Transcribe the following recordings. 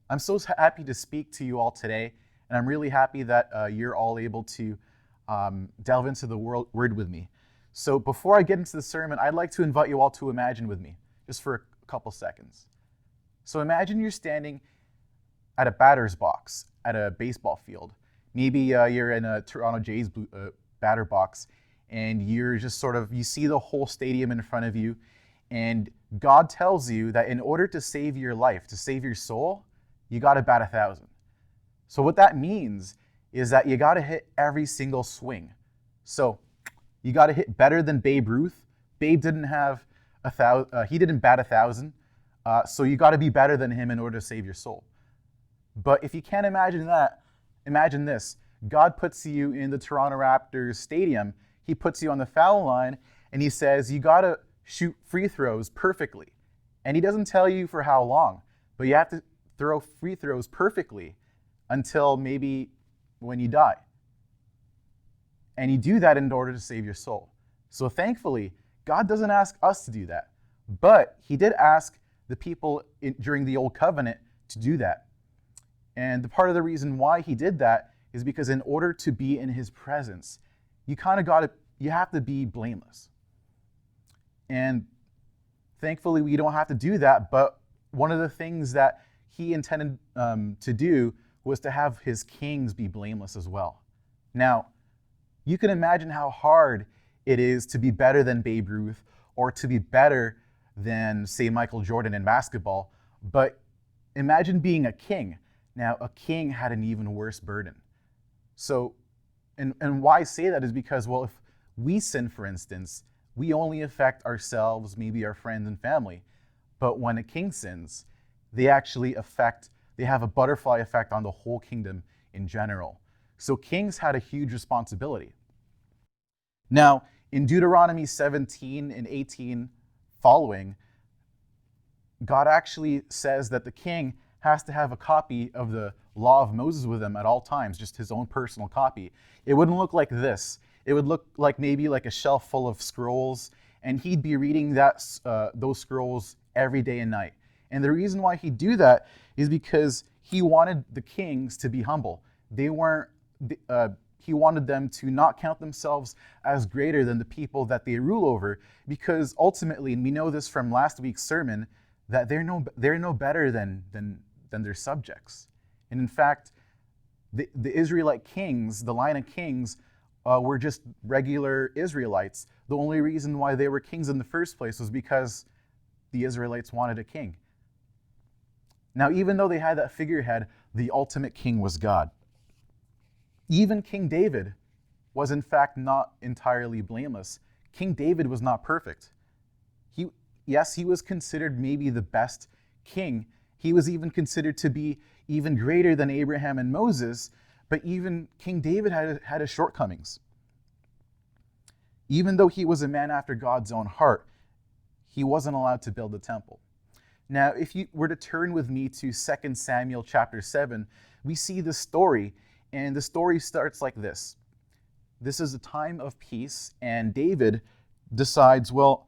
I'm so happy to speak to you all today, and I'm really happy that you're all able to delve into the word with me. So before I get into the sermon, I'd like to invite you all to imagine with me, just for a couple seconds. So imagine you're standing at a batter's box at a baseball field. Maybe you're in a Toronto Jays batter box, and you're just you see the whole stadium in front of you, and God tells you that in order to save your life, to save your soul, you got to bat 1,000. So what that means is that you got to hit every single swing. So you got to hit better than Babe Ruth. Babe didn't have 1,000. He didn't bat 1,000. So you got to be better than him in order to save your soul. But if you can't imagine that, imagine this. God puts you in the Toronto Raptors stadium. He puts you on the foul line, and he says you got to shoot free throws perfectly. And he doesn't tell you for how long, but you have to throw free throws perfectly until maybe when you die. And you do that in order to save your soul. So thankfully, God doesn't ask us to do that, but he did ask the people during the Old Covenant to do that. And the part of the reason why he did that is because in order to be in his presence, you have to be blameless. And thankfully, we don't have to do that, but one of the things that he intended to do was to have his kings be blameless as well. Now, you can imagine how hard it is to be better than Babe Ruth or to be better than, say, Michael Jordan in basketball, but imagine being a king. Now, a king had an even worse burden. So, and why I say that is because, well, if we sin, for instance, we only affect ourselves, maybe our friends and family. But when a king sins, they have a butterfly effect on the whole kingdom in general. So kings had a huge responsibility. Now, in Deuteronomy 17 and 18 following, God actually says that the king has to have a copy of the law of Moses with him at all times, just his own personal copy. It wouldn't look like this. It would look like maybe like a shelf full of scrolls, and he'd be reading those scrolls every day and night. And the reason why he'd do that is because he wanted the kings to be humble. He wanted them to not count themselves as greater than the people that they rule over, because ultimately, and we know this from last week's sermon, that they're no better than their subjects. And in fact, the Israelite kings, the line of kings, were just regular Israelites. The only reason why they were kings in the first place was because the Israelites wanted a king. Now, even though they had that figurehead, the ultimate king was God. Even King David was in fact not entirely blameless. King David was not perfect. Yes, he was considered maybe the best king. He was even considered to be even greater than Abraham and Moses, but even King David had his shortcomings. Even though he was a man after God's own heart, he wasn't allowed to build a temple. Now, if you were to turn with me to 2 Samuel chapter 7, we see the story, and the story starts like this. This is a time of peace, and David decides, well,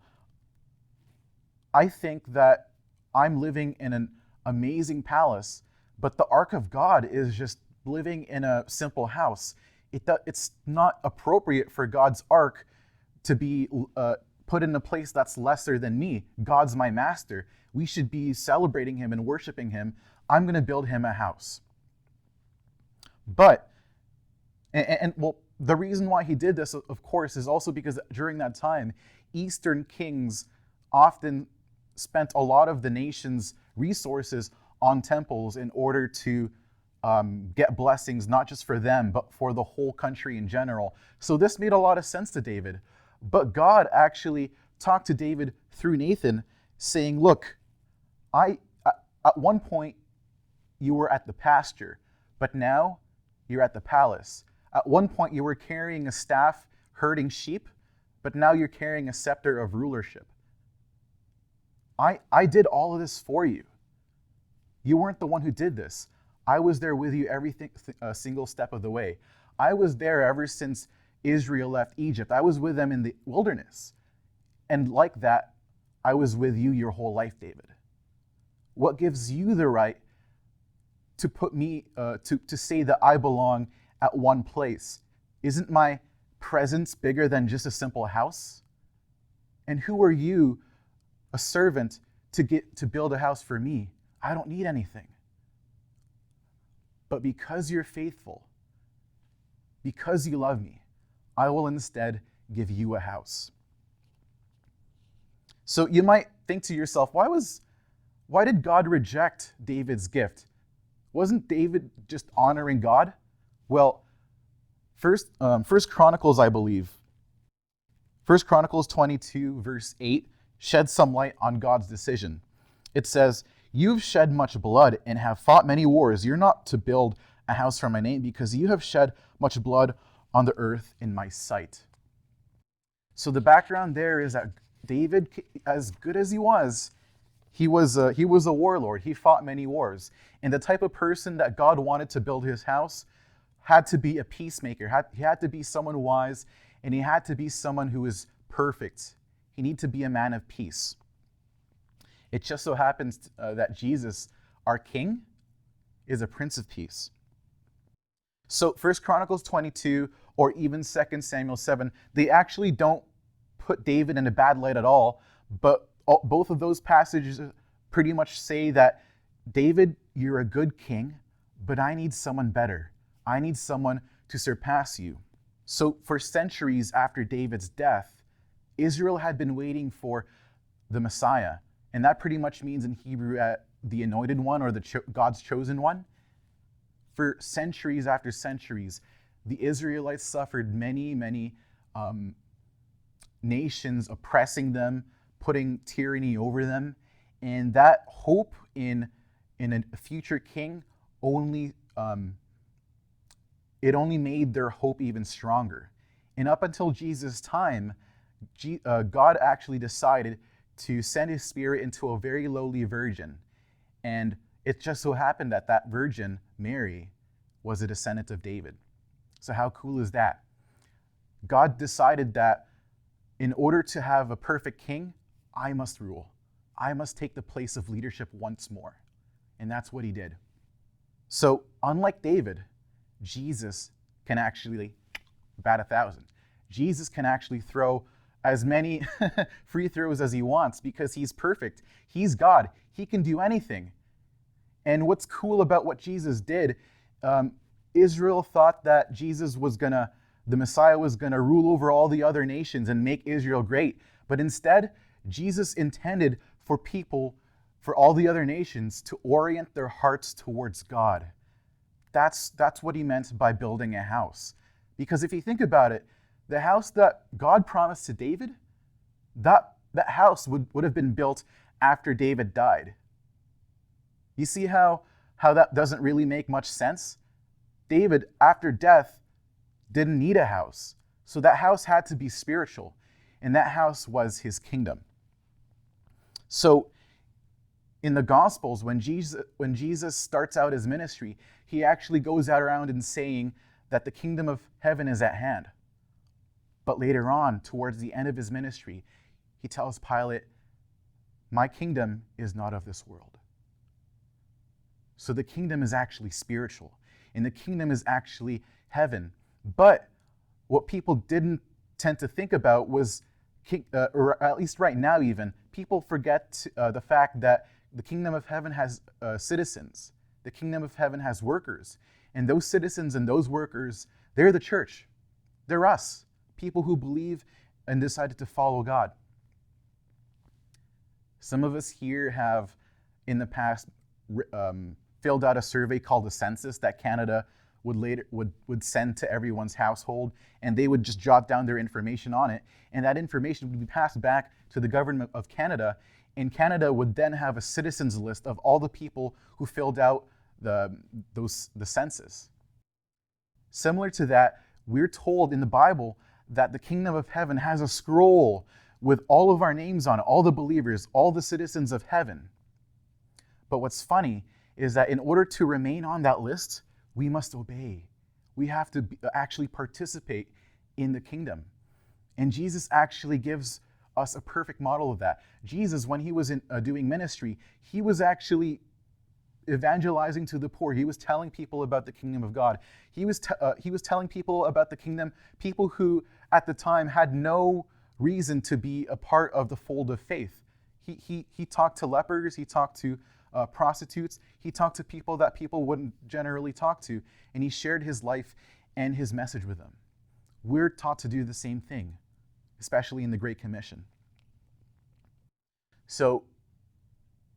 I think that I'm living in an amazing palace, but the Ark of God is just living in a simple house. It's not appropriate for God's Ark to be put in a place that's lesser than me. God's my master. We should be celebrating him and worshiping him. I'm going to build him a house. But, well, the reason why he did this, of course, is also because during that time, Eastern kings often spent a lot of the nation's resources on temples in order to get blessings, not just for them, but for the whole country in general. So this made a lot of sense to David. But God actually talked to David through Nathan, saying, look, at one point you were at the pasture, but now you're at the palace. At one point you were carrying a staff herding sheep, but now you're carrying a scepter of rulership. I did all of this for you. You weren't the one who did this. I was there with you a single step of the way. I was there ever since Israel left Egypt. I was with them in the wilderness. And like that, I was with you your whole life, David. What gives you the right to put me, to say that I belong at one place? Isn't my presence bigger than just a simple house? And who are you, a servant, to build a house for me? I don't need anything. But because you're faithful, because you love me, I will instead give you a house. So you might think to yourself, why did God reject David's gift? Wasn't David just honoring God? Well, First Chronicles, I believe, 1 Chronicles 22, verse 8, sheds some light on God's decision. It says, "You've shed much blood and have fought many wars. You're not to build a house for my name because you have shed much blood on the earth in my sight." So the background there is that David, as good as he was a warlord. He fought many wars. And the type of person that God wanted to build his house had to be a peacemaker. He had to be someone wise, and he had to be someone who is perfect. He needed to be a man of peace. It just so happens that Jesus, our King, is a Prince of Peace. So 1 Chronicles 22 or even 2 Samuel 7, they actually don't put David in a bad light at all, but both of those passages pretty much say that, David, you're a good king, but I need someone better. I need someone to surpass you. So for centuries after David's death, Israel had been waiting for the Messiah. And that pretty much means in Hebrew, the anointed one or God's chosen one. For centuries after centuries, the Israelites suffered many nations oppressing them, putting tyranny over them. And that hope in a future king only made their hope even stronger. And up until Jesus' time, God actually decided to send his spirit into a very lowly virgin. And it just so happened that that virgin, Mary, was a descendant of David. So how cool is that? God decided that in order to have a perfect king, I must rule. I must take the place of leadership once more. And that's what he did. So unlike David, Jesus can actually bat 1,000. Jesus can actually throw as many free throws as he wants because he's perfect. He's God. He can do anything. And what's cool about what Jesus did, Israel thought that the Messiah was gonna rule over all the other nations and make Israel great. But instead, Jesus intended for all the other nations to orient their hearts towards God. That's what he meant by building a house. Because if you think about it, the house that God promised to David, that house would have been built after David died. You see how that doesn't really make much sense? David, after death, didn't need a house. So that house had to be spiritual. And that house was his kingdom. So in the Gospels, when Jesus starts out his ministry, he actually goes out around and saying that the kingdom of heaven is at hand. But later on, towards the end of his ministry, he tells Pilate, my kingdom is not of this world. So the kingdom is actually spiritual, and the kingdom is actually heaven. But what people didn't tend to think about was, or at least right now even, people forget the fact that the kingdom of heaven has citizens. The kingdom of heaven has workers. And those citizens and those workers, they're the church. They're us, people who believe and decided to follow God. Some of us here have, in the past, filled out a survey called the census that Canada would send to everyone's household, and they would just jot down their information on it, and that information would be passed back to the government of Canada, and Canada would then have a citizens list of all the people who filled out the census. Similar to that, we're told in the Bible that the kingdom of heaven has a scroll with all of our names on it, all the believers, all the citizens of heaven. But what's funny is that in order to remain on that list, we must obey. We have to actually participate in the kingdom. And Jesus actually gives us a perfect model of that. Jesus, when he was doing ministry, he was actually evangelizing to the poor. He was telling people about the kingdom of God. He was telling people about the kingdom, people who at the time had no reason to be a part of the fold of faith. He talked to lepers, he talked to prostitutes, he talked to people that people wouldn't generally talk to, and he shared his life and his message with them. We're taught to do the same thing, especially in the Great Commission. So,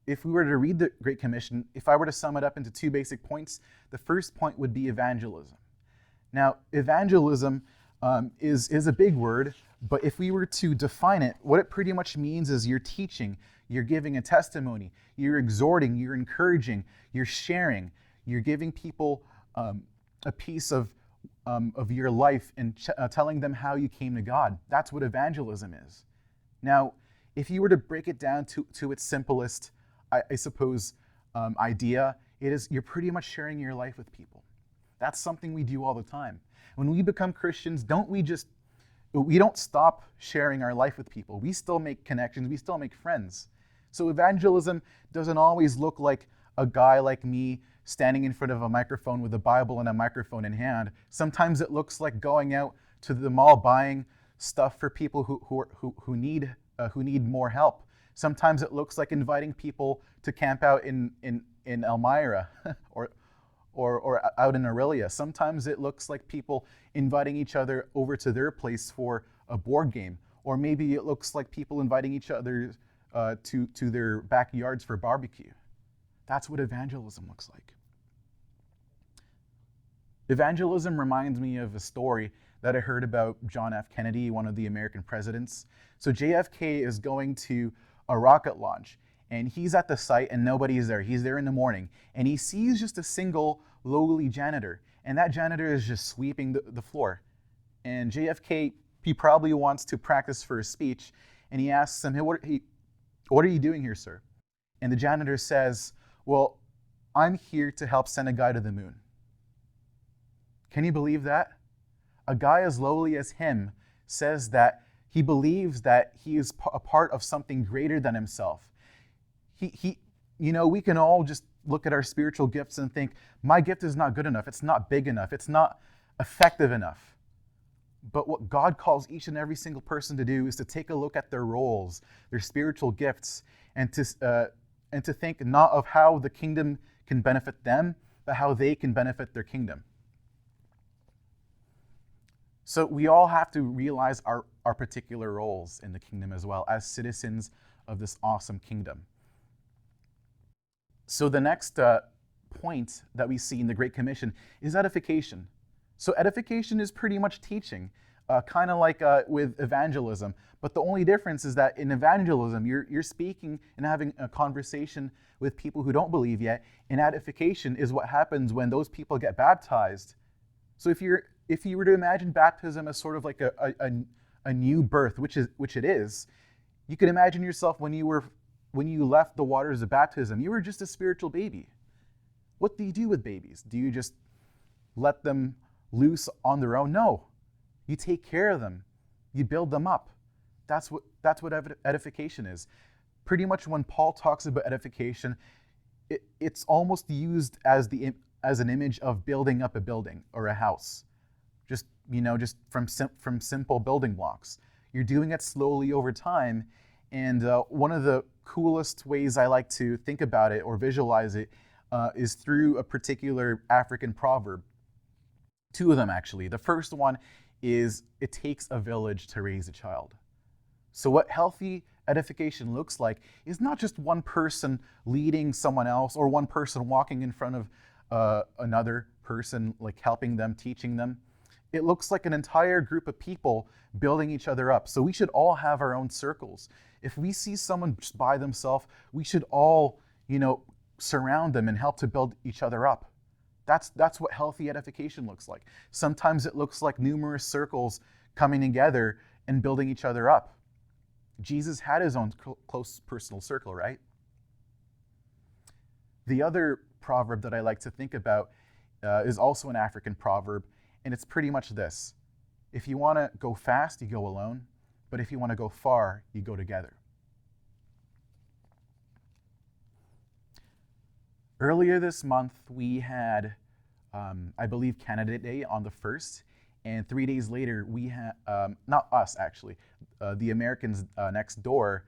if we were to read the Great Commission, if I were to sum it up into 2 basic points, the first point would be evangelism. Now, evangelism is a big word, but if we were to define it, what it pretty much means is you're teaching, you're giving a testimony, you're exhorting, you're encouraging, you're sharing, you're giving people a piece of your life and telling them how you came to God. That's what evangelism is. Now, if you were to break it down to its simplest, I suppose, idea, it is you're pretty much sharing your life with people. That's something we do all the time. When we become Christians, we don't stop sharing our life with people. We still make connections, we still make friends. So evangelism doesn't always look like a guy like me standing in front of a microphone with a Bible and a microphone in hand. Sometimes it looks like going out to the mall buying stuff for people who need more help. Sometimes it looks like inviting people to camp out in Elmira or out in Aurelia. Sometimes it looks like people inviting each other over to their place for a board game. Or maybe it looks like people inviting each other to their backyards for barbecue. That's what evangelism looks like. Evangelism reminds me of a story that I heard about John F. Kennedy, one of the American presidents. So JFK is going to a rocket launch, and he's at the site and nobody's there. He's there in the morning, and he sees just a single lowly janitor, and that janitor is just sweeping the floor. And JFK, he probably wants to practice for a speech, and he asks him, hey, what are you doing here, sir? And the janitor says, well, I'm here to help send a guy to the moon. Can you believe that? A guy as lowly as him says that he believes that he is a part of something greater than himself. We can all just look at our spiritual gifts and think, my gift is not good enough, it's not big enough, it's not effective enough. But what God calls each and every single person to do is to take a look at their roles, their spiritual gifts, and to think not of how the kingdom can benefit them, but how they can benefit their kingdom. So we all have to realize our particular roles in the kingdom as well as citizens of this awesome kingdom. So the next point that we see in the Great Commission is edification. So edification is pretty much teaching, kind of like with evangelism. But the only difference is that in evangelism, you're speaking and having a conversation with people who don't believe yet. And edification is what happens when those people get baptized. So if you were to imagine baptism as sort of like a new birth, which it is, you could imagine yourself when you left the waters of baptism, you were just a spiritual baby. What do you do with babies? Do you just let them loose on their own? No. You take care of them. You build them up. That's what edification is. Pretty much when Paul talks about edification, it's almost used as an image of building up a building or a house. Just from simple building blocks. You're doing it slowly over time, and one of the coolest ways I like to think about it or visualize it is through a particular African proverb. 2 of them, actually. The first one is, it takes a village to raise a child. So what healthy edification looks like is not just one person leading someone else or one person walking in front of another person, like helping them, teaching them. It looks like an entire group of people building each other up. So we should all have our own circles. If we see someone just by themselves, we should all, surround them and help to build each other up. That's what healthy edification looks like. Sometimes it looks like numerous circles coming together and building each other up. Jesus had his own close personal circle, right? The other proverb that I like to think about is also an African proverb, and it's pretty much this. If you want to go fast, you go alone, but if you want to go far, you go together. Earlier this month, we had, I believe, Canada Day on the 1st, and 3 days later, we had, not us actually, the Americans next door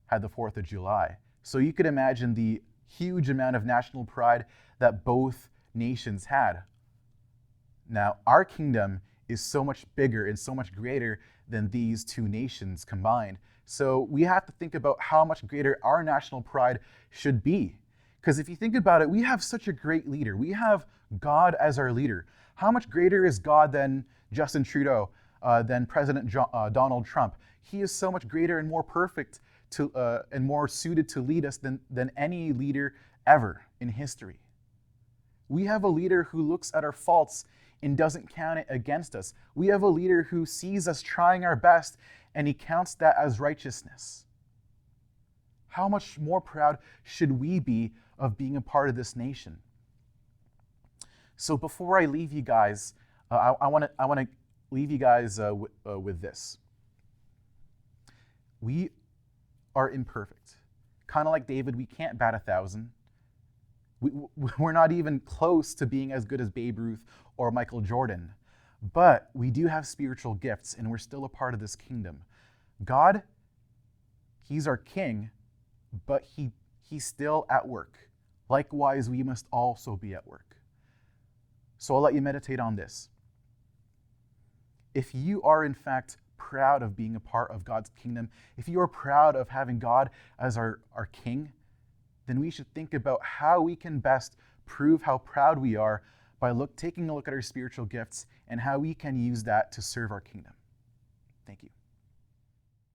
had the 4th of July. So you could imagine the huge amount of national pride that both nations had. Now, our kingdom is so much bigger and so much greater than these two nations combined. So we have to think about how much greater our national pride should be. Because if you think about it, we have such a great leader. We have God as our leader. How much greater is God than Justin Trudeau, than President Donald Trump? He is so much greater and more perfect and more suited to lead us than any leader ever in history. We have a leader who looks at our faults and doesn't count it against us. We have a leader who sees us trying our best and he counts that as righteousness. How much more proud should we be of being a part of this nation? So before I leave you guys, I want to leave you guys with this. We are imperfect. Kind of like David, we can't bat 1,000. We're not even close to being as good as Babe Ruth or Michael Jordan. But we do have spiritual gifts, and we're still a part of this kingdom. God, he's our king, but he's still at work. Likewise, we must also be at work. So I'll let you meditate on this. If you are in fact proud of being a part of God's kingdom, if you are proud of having God as our king, then we should think about how we can best prove how proud we are by taking a look at our spiritual gifts and how we can use that to serve our kingdom. Thank you.